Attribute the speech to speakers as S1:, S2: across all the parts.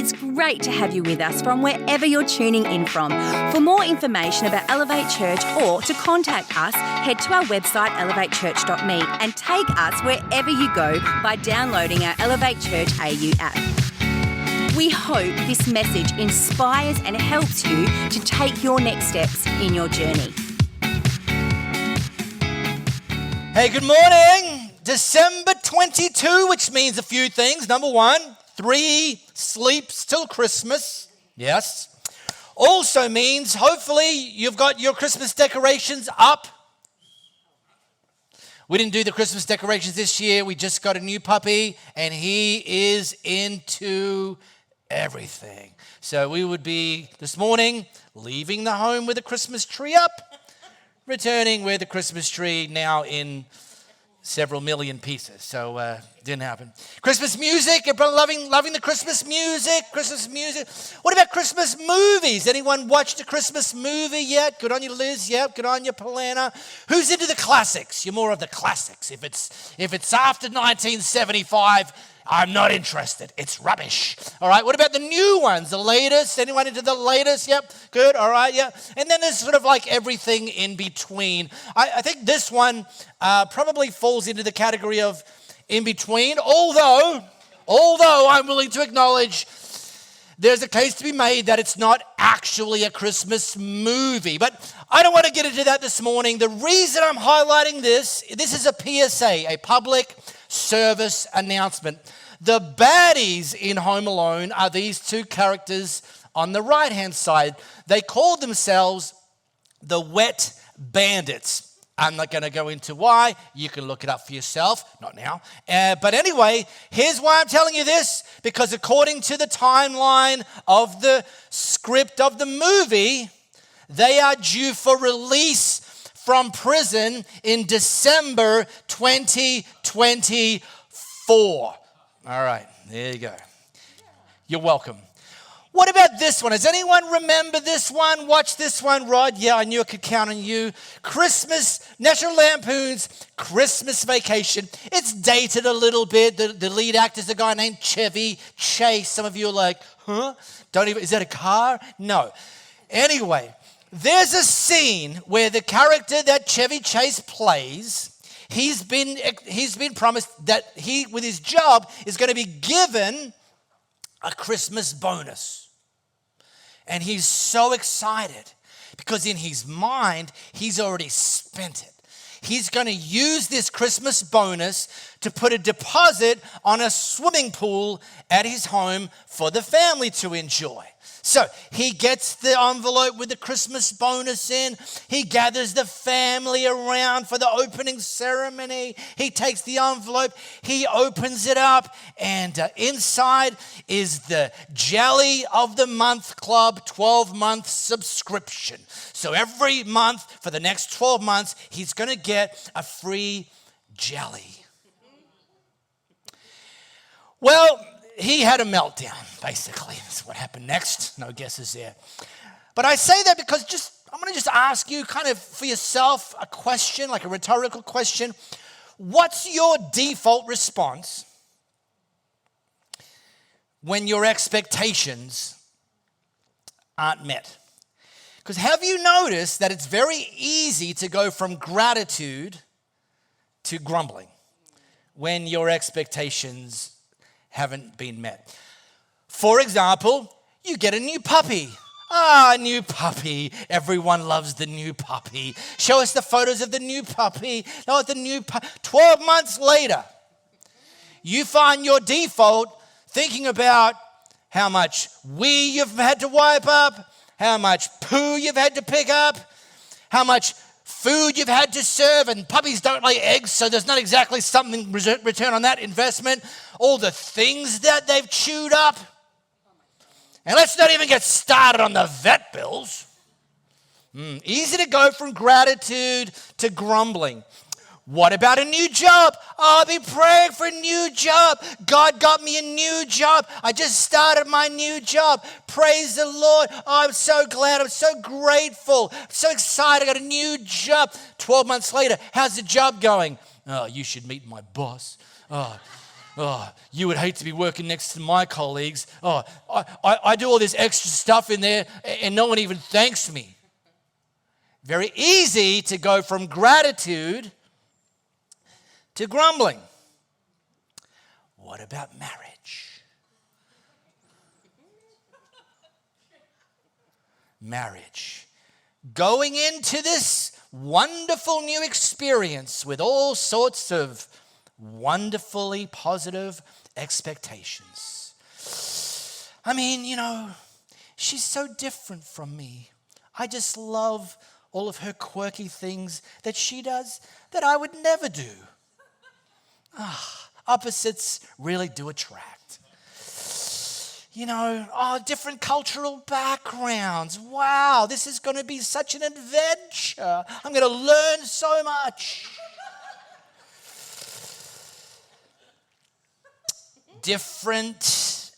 S1: It's great to have you with us from wherever you're tuning in from. For more information about Elevate Church or to contact us, head to our website elevatechurch.me and take us wherever you go by downloading our Elevate Church AU app. We hope this message inspires and helps you to take your next steps in your journey.
S2: Hey, good morning. December 22, which means a few things. Number one, 3 sleeps till Christmas. Yes. Also means hopefully you've got your Christmas decorations up. We didn't do the Christmas decorations this year. We just got a new puppy and he is into everything. So we would be this morning leaving the home with a Christmas tree up, returning with a Christmas tree now in several million pieces. So didn't happen. Christmas music, everyone loving the Christmas music. Christmas music. What about Christmas movies? Anyone watched a Christmas movie yet? Good on you, Liz. Yep. Good on you, Polana. Who's into the classics? You're more of the classics. If it's after 1975, I'm not interested. It's rubbish. All right. What about the new ones? The latest? Anyone into the latest? Yep. Good. All right. Yeah. And then there's sort of like everything in between. I think this one probably falls into the category of in between. Although I'm willing to acknowledge there's a case to be made that it's not actually a Christmas movie. But I don't want to get into that this morning. The reason I'm highlighting this is a PSA, a public service announcement. The baddies in Home Alone are these two characters on the right-hand side. They call themselves the Wet Bandits. I'm not going to go into why. You can look it up for yourself. Not now. But anyway, here's why I'm telling you this. Because according to the timeline of the script of the movie, they are due for release from prison in December 2024. All right, there you go. You're welcome. What about this one? Does anyone remember this one? Watch this one, Rod. Yeah, I knew I could count on you. National Lampoon's Christmas Vacation. It's dated a little bit. The lead actor is a guy named Chevy Chase. Some of you are like, huh? Is that a car? No. Anyway, there's a scene where the character that Chevy Chase plays, he's been promised that he, with his job, is going to be given a Christmas bonus. And he's so excited because in his mind, he's already spent it. He's going to use this Christmas bonus to put a deposit on a swimming pool at his home for the family to enjoy. So he gets the envelope with the Christmas bonus in. He gathers the family around for the opening ceremony. He takes the envelope, he opens it up, and inside is the Jelly of the Month Club 12-month subscription. So every month for the next 12 months, he's going to get a free jelly. Well, he had a meltdown, basically. That's what happened next. No guesses there. But I say that because I'm going to just ask you kind of for yourself a question, like a rhetorical question. What's your default response when your expectations aren't met? Because have you noticed that it's very easy to go from gratitude to grumbling when your expectations haven't been met? For example, you get a new puppy. A new puppy. Everyone loves the new puppy. Show us the photos of the new puppy. 12 months later, you find your default thinking about how much wee you've had to wipe up, how much poo you've had to pick up, how much food you've had to serve, and puppies don't lay eggs, so there's not exactly something return on that investment. All the things that they've chewed up. And let's not even get started on the vet bills. Easy to go from gratitude to grumbling. What about a new job? Oh, I'll be praying for a new job. God got me a new job. I just started my new job. Praise the Lord. Oh, I'm so glad. I'm so grateful. I'm so excited. I got a new job. 12 months later, how's the job going? Oh, you should meet my boss. Oh, Oh, you would hate to be working next to my colleagues. Oh, I do all this extra stuff in there and no one even thanks me. Very easy to go from gratitude to grumbling. What about marriage? Marriage. Going into this wonderful new experience with all sorts of wonderfully positive expectations. I mean, she's so different from me. I just love all of her quirky things that she does that I would never do. Opposites really do attract. Different cultural backgrounds. Wow, this is going to be such an adventure. I'm going to learn so much. Different.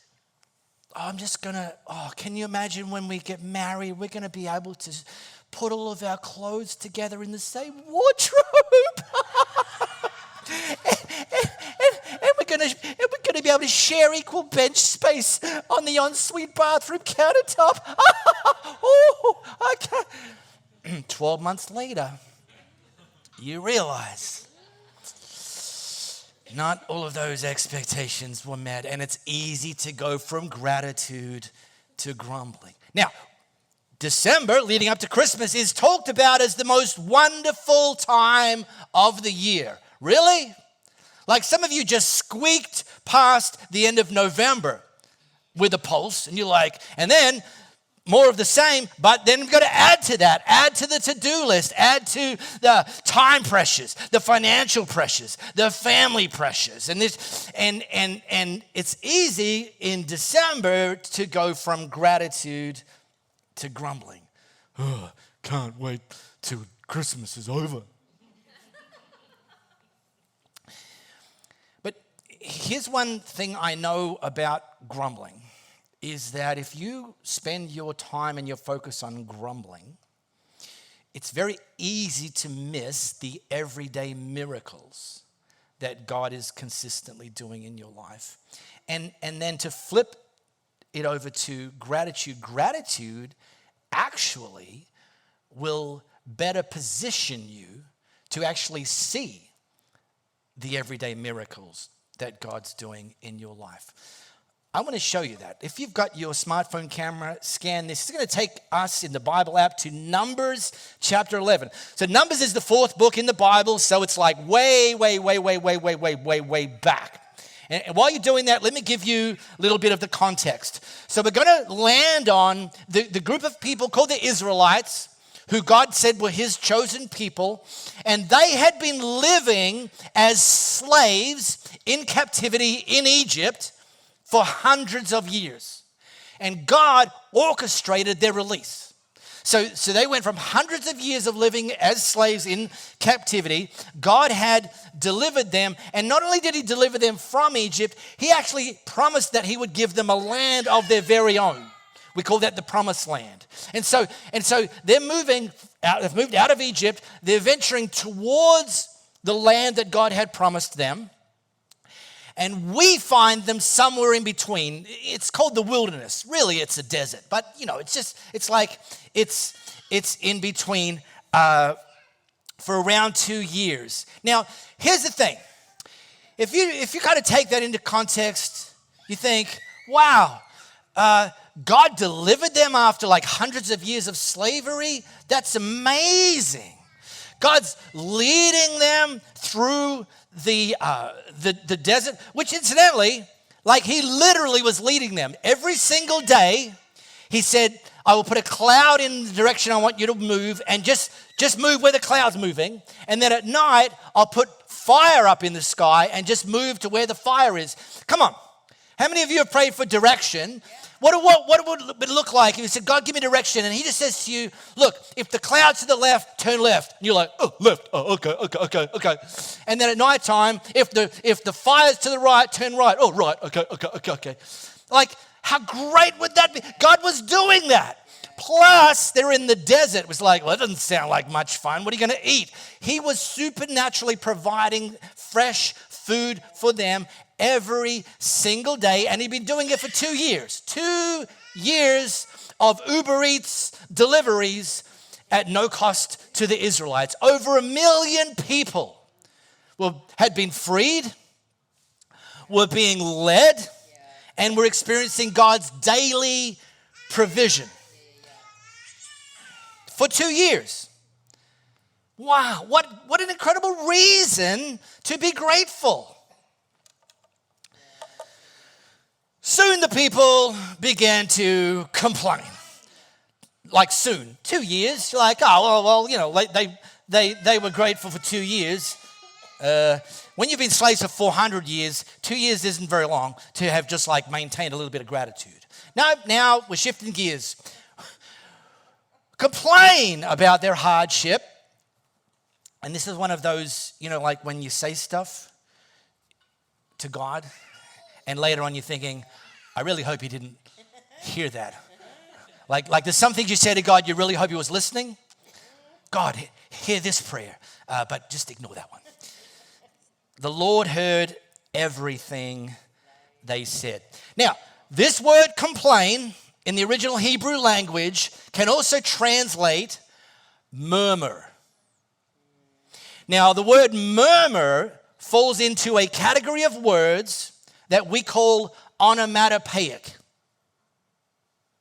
S2: Can you imagine when we get married, we're going to be able to put all of our clothes together in the same wardrobe. and we're going to be able to share equal bench space on the ensuite bathroom countertop. Okay. 12 months later, you realize not all of those expectations were met, and it's easy to go from gratitude to grumbling. Now, December, leading up to Christmas, is talked about as the most wonderful time of the year. Really? Like some of you just squeaked past the end of November with a pulse, and you're like, and then more of the same, but then we've got to add to that, add to the to-do list, add to the time pressures, the financial pressures, the family pressures. And it's easy in December to go from gratitude to grumbling. Oh, can't wait till Christmas is over. But here's one thing I know about grumbling. Is that if you spend your time and your focus on grumbling, it's very easy to miss the everyday miracles that God is consistently doing in your life. And then to flip it over to gratitude. Gratitude actually will better position you to actually see the everyday miracles that God's doing in your life. I want to show you that. If you've got your smartphone camera, scan this. It's going to take us in the Bible app to Numbers chapter 11. So Numbers is the fourth book in the Bible, so it's like way back. And while you're doing that, let me give you a little bit of the context. So we're going to land on the group of people called the Israelites, who God said were his chosen people, and they had been living as slaves in captivity in Egypt for hundreds of years. And God orchestrated their release. So they went from hundreds of years of living as slaves in captivity. God had delivered them. And not only did he deliver them from Egypt, he actually promised that he would give them a land of their very own. We call that the promised land. And so they're moving out, they've moved out of Egypt. They're venturing towards the land that God had promised them. And we find them somewhere in between. It's called the wilderness. Really, it's a desert. But, it's in between for around 2 years. Now, here's the thing. If you kind of take that into context, you think, wow, God delivered them after like hundreds of years of slavery? That's amazing. God's leading them through the desert, which incidentally, like he literally was leading them. Every single day, he said, I will put a cloud in the direction I want you to move, and just move where the cloud's moving. And then at night, I'll put fire up in the sky and just move to where the fire is. Come on. How many of you have prayed for direction? What would it look like if you said, God, give me direction? And he just says to you, look, if the cloud's to the left, turn left. And you're like, oh, left. Oh, okay. And then at nighttime, if the fire's to the right, turn right. Oh, right. Okay. Like, how great would that be? God was doing that. Plus, they're in the desert. It was like, well, that doesn't sound like much fun. What are you going to eat? He was supernaturally providing fresh food for them every single day, and he'd been doing it for 2 years. 2 years of Uber Eats deliveries at no cost to the Israelites. Over 1 million people had been freed, were being led, and were experiencing God's daily provision for 2 years. Wow, what an incredible reason to be grateful. Soon the people began to complain. Like soon, 2 years. You're like, oh, well, you know, they were grateful for 2 years. When you've been slaves for 400 years, 2 years isn't very long to have just like maintained a little bit of gratitude. Now we're shifting gears. Complain about their hardship. And this is one of those, you know, like when you say stuff to God and later on you're thinking, I really hope he didn't hear that. Like there's some things you say to God, you really hope he was listening. God, hear this prayer, but just ignore that one. The Lord heard everything they said. Now, this word complain in the original Hebrew language can also translate murmur. Now, the word murmur falls into a category of words that we call onomatopoeic.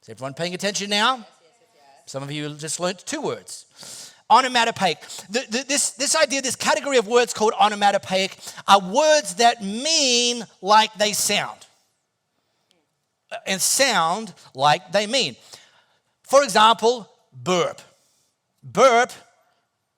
S2: Is everyone paying attention now? Yes. Some of you just learned 2 words. Onomatopoeic. This idea, this category of words called onomatopoeic are words that mean like they sound. And sound like they mean. For example, burp. Burp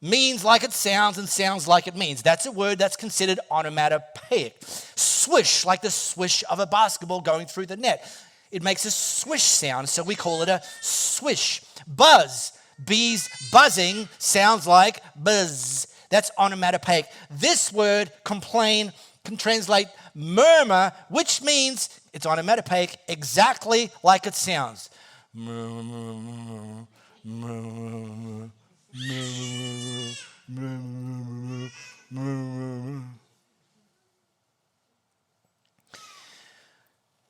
S2: means like it sounds and sounds like it means. That's a word that's considered onomatopoeic. Swish, like the swish of a basketball going through the net. It makes a swish sound, so we call it a swish. Buzz, bees buzzing sounds like buzz. That's onomatopoeic. This word, complain, can translate murmur, which means it's onomatopoeic exactly like it sounds.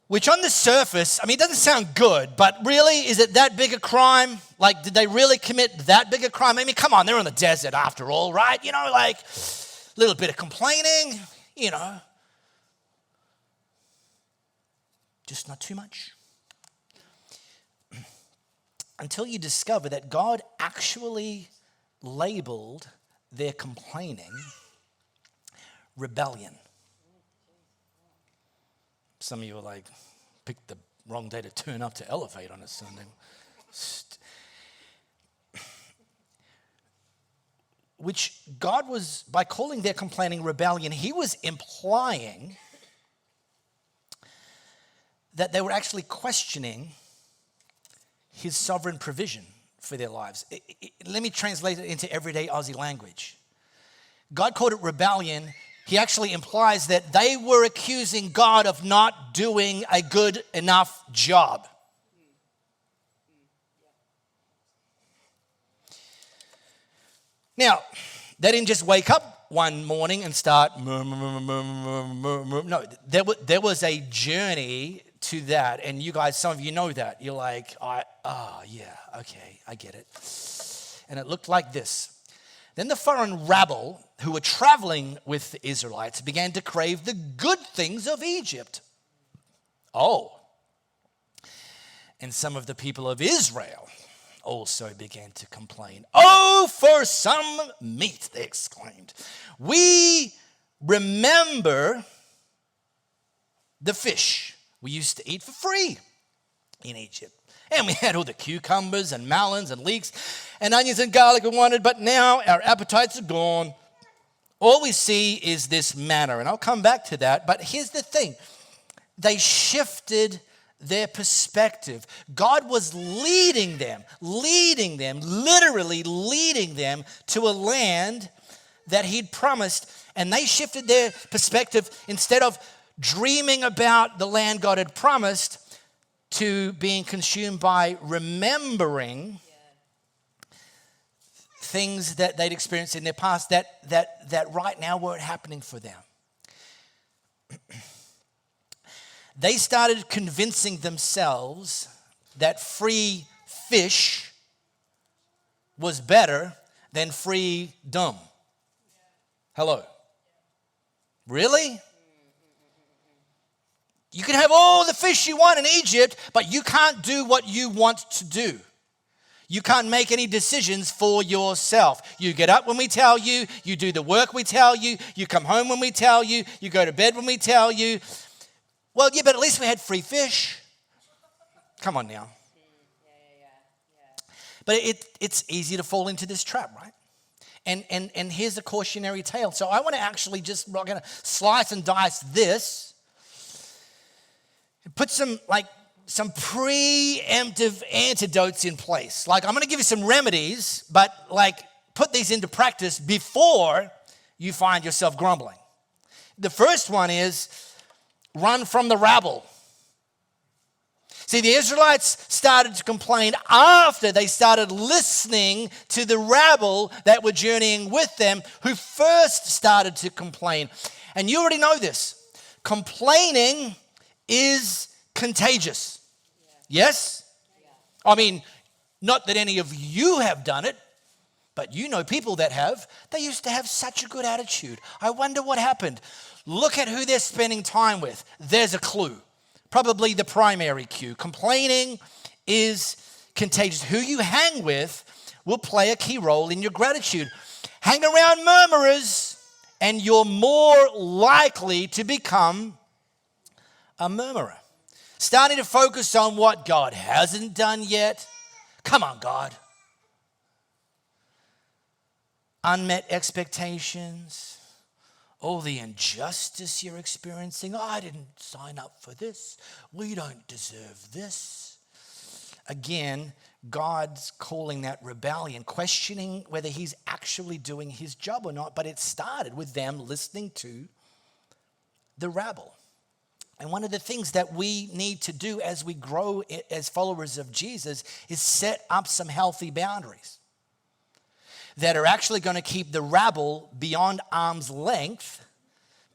S2: Which on the surface, I mean, it doesn't sound good, but really, is it that big a crime? Like, did they really commit that big a crime? I mean, come on, they're in the desert after all, right? You know, like, a little bit of complaining, you know. Just not too much. Until you discover that God actually labeled their complaining rebellion. Some of you are like, picked the wrong day to turn up to Elevate on a Sunday. Which God was, by calling their complaining rebellion, he was implying that they were actually questioning his sovereign provision for their lives. Let me translate it into everyday Aussie language. God called it rebellion. He actually implies that they were accusing God of not doing a good enough job. Now, they didn't just wake up one morning and start no, there was a journey to that, and you guys, some of you know that. You're like, yeah, okay, I get it. And it looked like this. Then the foreign rabble who were traveling with the Israelites began to crave the good things of Egypt. Oh. And some of the people of Israel also began to complain. Oh, for some meat, they exclaimed. We remember the fish we used to eat for free in Egypt. And we had all the cucumbers and melons and leeks and onions and garlic we wanted, but now our appetites are gone. All we see is this manna, and I'll come back to that. But here's the thing. They shifted their perspective. God was leading them, literally leading them to a land that he'd promised, and they shifted their perspective. Instead of dreaming about the land God had promised, to being consumed by remembering things that they'd experienced in their past that right now weren't happening for them. they started convincing themselves that free fish was better than freedom. Hello. Really? You can have all the fish you want in Egypt, but you can't do what you want to do. You can't make any decisions for yourself. You get up when we tell you, you do the work we tell you, you come home when we tell you, you go to bed when we tell you. Well, yeah, but at least we had free fish. Come on now. But it's easy to fall into this trap, right? And here's a cautionary tale. So I want to actually we're going to slice and dice this. Put some preemptive antidotes in place. Like, I'm going to give you some remedies, but put these into practice before you find yourself grumbling. The first one is run from the rabble. See, the Israelites started to complain after they started listening to the rabble that were journeying with them, who first started to complain. And you already know this. Complaining is contagious. Yes? I mean, not that any of you have done it, but you know people that have. They used to have such a good attitude. I wonder what happened. Look at who they're spending time with. There's a clue. Probably the primary cue. Complaining is contagious. Who you hang with will play a key role in your gratitude. Hang around murmurers, and you're more likely to become a murmurer. Starting to focus on what God hasn't done yet. Come on, God. Unmet expectations. Oh, the injustice you're experiencing. Oh, I didn't sign up for this. We don't deserve this. Again, God's calling that rebellion, questioning whether he's actually doing his job or not. But it started with them listening to the rabble. And one of the things that we need to do as we grow as followers of Jesus is set up some healthy boundaries that are actually going to keep the rabble beyond arm's length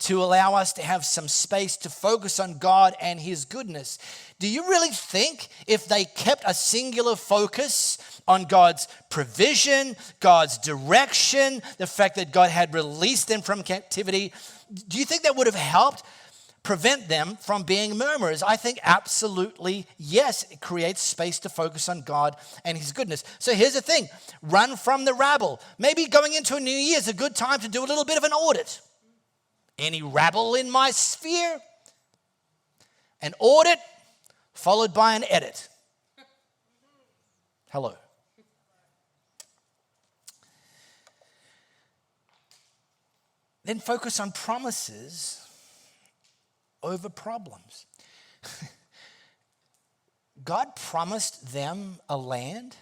S2: to allow us to have some space to focus on God and his goodness. Do you really think if they kept a singular focus on God's provision, God's direction, the fact that God had released them from captivity, do you think that would have helped prevent them from being murmurers? I think absolutely yes. It creates space to focus on God and his goodness. So here's the thing. Run from the rabble. Maybe going into a new year is a good time to do a little bit of an audit. Any rabble in my sphere? An audit followed by an edit. Hello. Then focus on promises over problems. God promised them a land.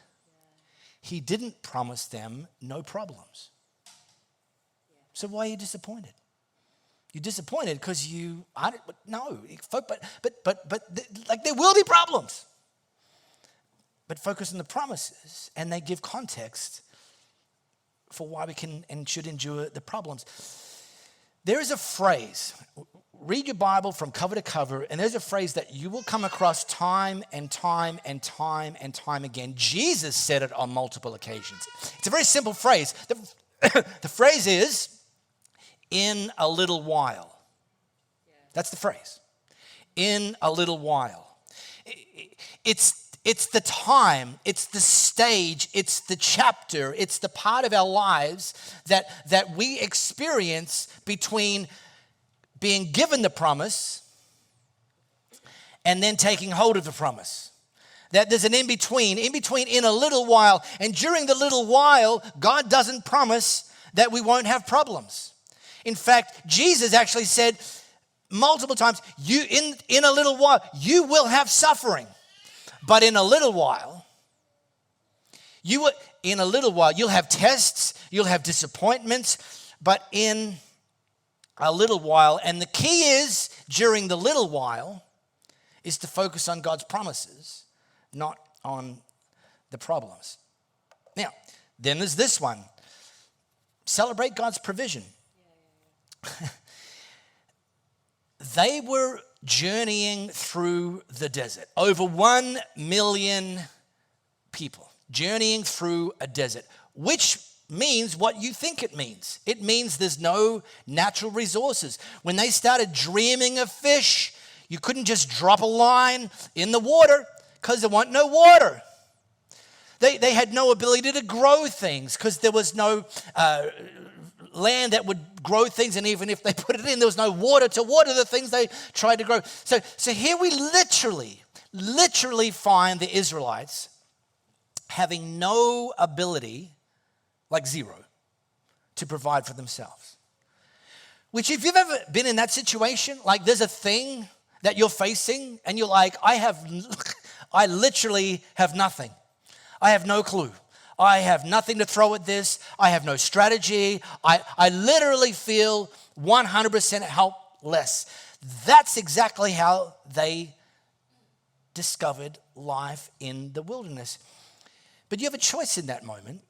S2: He didn't promise them no problems. So why are you disappointed? You're disappointed because but there will be problems. But focus on the promises, and they give context for why we can and should endure the problems. There is a phrase. Read your Bible from cover to cover, and there's a phrase that you will come across time and time and time and time again. Jesus said it on multiple occasions. It's a very simple phrase. The phrase is, in a little while. That's the phrase. In a little while. It's the time, it's the stage, it's the chapter, it's the part of our lives that we experience between being given the promise and then taking hold of the promise. That there's an in-between in a little while. And during the little while, God doesn't promise that we won't have problems. In fact, Jesus actually said multiple times, in a little while, you will have suffering. But in a little while, you'll have tests, you'll have disappointments, but in a little while, and the key is, during the little while, is to focus on God's promises, not on the problems. Now, then there's this one. Celebrate God's provision. They were journeying through the desert. Over 1 million people journeying through a desert, which means what you think it means. It means there's no natural resources. When they started dreaming of fish, you couldn't just drop a line in the water because there wasn't no water. They had no ability to grow things because there was no land that would grow things, and even if they put it in, there was no water to water the things they tried to grow. So here we literally find the Israelites having no ability, like zero, to provide for themselves. Which, if you've ever been in that situation, like there's a thing that you're facing and you're like, I literally have nothing. I have no clue. I have nothing to throw at this. I have no strategy. I literally feel 100% helpless. That's exactly how they discovered life in the wilderness. But you have a choice in that moment.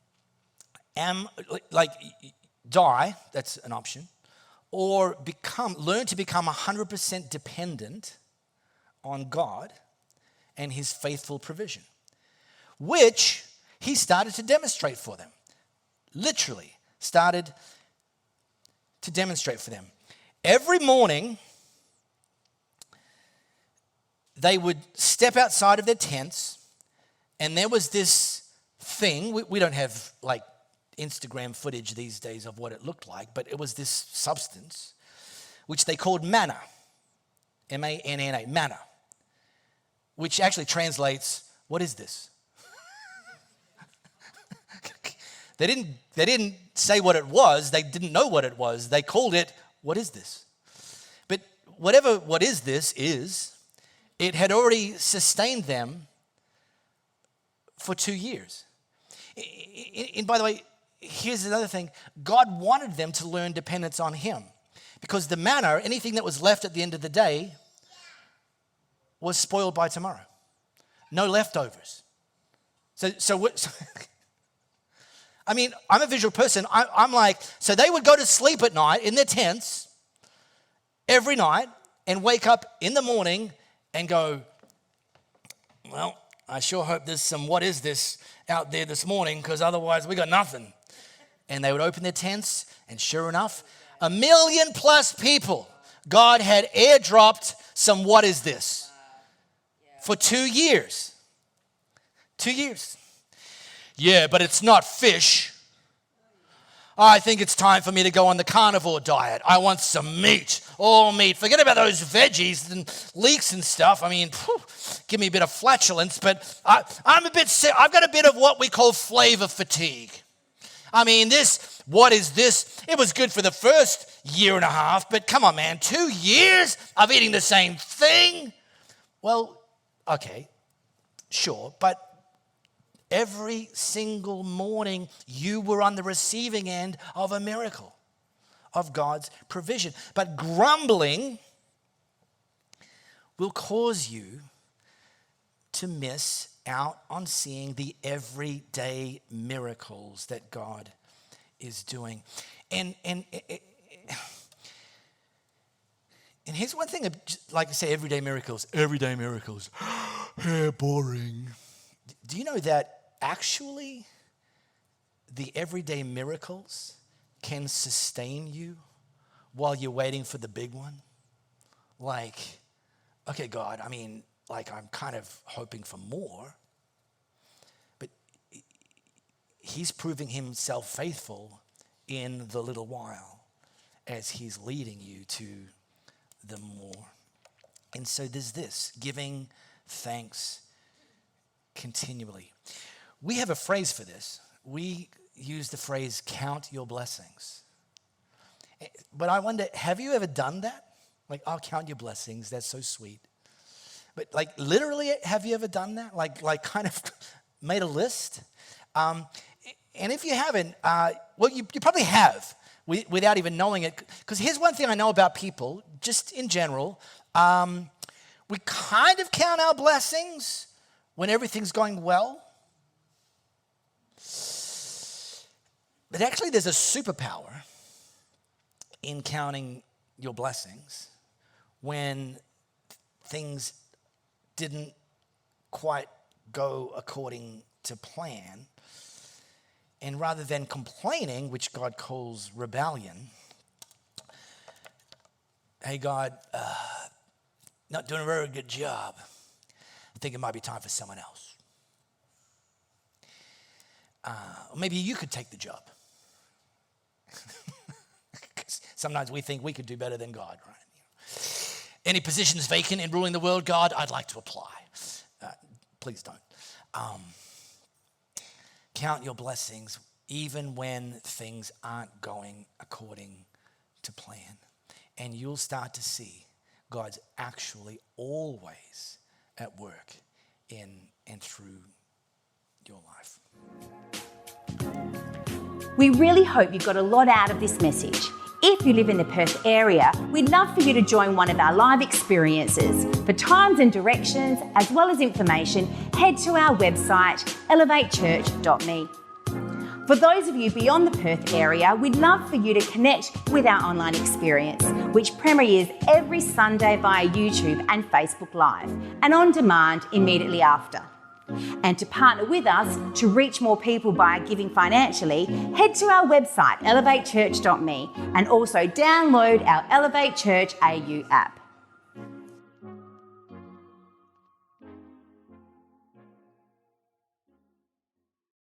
S2: Die, that's an option, or learn to become 100% dependent on God and his faithful provision, which he started to demonstrate for them. Literally started to demonstrate for them. Every morning, they would step outside of their tents, and there was this thing. We don't have like Instagram footage these days of what it looked like, but it was this substance which they called manna, M-A-N-N-A, manna, which actually translates, what is this? They didn't say what it was. They didn't know what it was. They called it, what is this? But whatever what is this is, it had already sustained them for 2 years. And by the way, here's another thing. God wanted them to learn dependence on him, because the manna, anything that was left at the end of the day, was spoiled by tomorrow. No leftovers. So I mean, I'm a visual person. I'm like, so they would go to sleep at night in their tents every night and wake up in the morning and go, well, I sure hope there's some what is this out there this morning, because otherwise we got nothing. And they would open their tents, and sure enough, 1 million plus people, God had airdropped some what is this for 2 years. 2 years. Yeah, but it's not fish. I think it's time for me to go on the carnivore diet. I want some meat, all meat. Forget about those veggies and leeks and stuff. I mean, give me a bit of flatulence, but I'm a bit sick. I've got a bit of what we call flavor fatigue. I mean, what is this? It was good for the first year and a half, but come on, man, 2 years of eating the same thing? Well, okay, sure, but every single morning, you were on the receiving end of a miracle of God's provision. But grumbling will cause you to miss out on seeing the everyday miracles that God is doing. And here's one thing, like I say, everyday miracles. Boring. Do you know that actually the everyday miracles can sustain you while you're waiting for the big one? Like, okay, God, I mean, like I'm kind of hoping for more, but he's proving himself faithful in the little while as he's leading you to the more. And so there's this, giving thanks continually. We have a phrase for this. We use the phrase, count your blessings. But I wonder, have you ever done that? Like, I'll count your blessings. That's so sweet. But like literally, have you ever done that? Like kind of made a list? And if you haven't, well, you probably have without even knowing it. Because here's one thing I know about people, just in general. We kind of count our blessings when everything's going well. But actually, there's a superpower in counting your blessings when things didn't quite go according to plan, and rather than complaining, which God calls rebellion, hey God, not doing a very good job. I think it might be time for someone else. Or maybe you could take the job. Sometimes we think we could do better than God, right? Any positions vacant in ruling the world, God, I'd like to apply. Please don't. Count your blessings even when things aren't going according to plan. And you'll start to see God's actually always at work in and through your life.
S1: We really hope you got a lot out of this message. If you live in the Perth area, we'd love for you to join one of our live experiences. For times and directions, as well as information, head to our website, elevatechurch.me. For those of you beyond the Perth area, we'd love for you to connect with our online experience, which premieres every Sunday via YouTube and Facebook Live, and on demand immediately after. And to partner with us to reach more people by giving financially, head to our website, elevatechurch.me, and also download our Elevate Church AU app.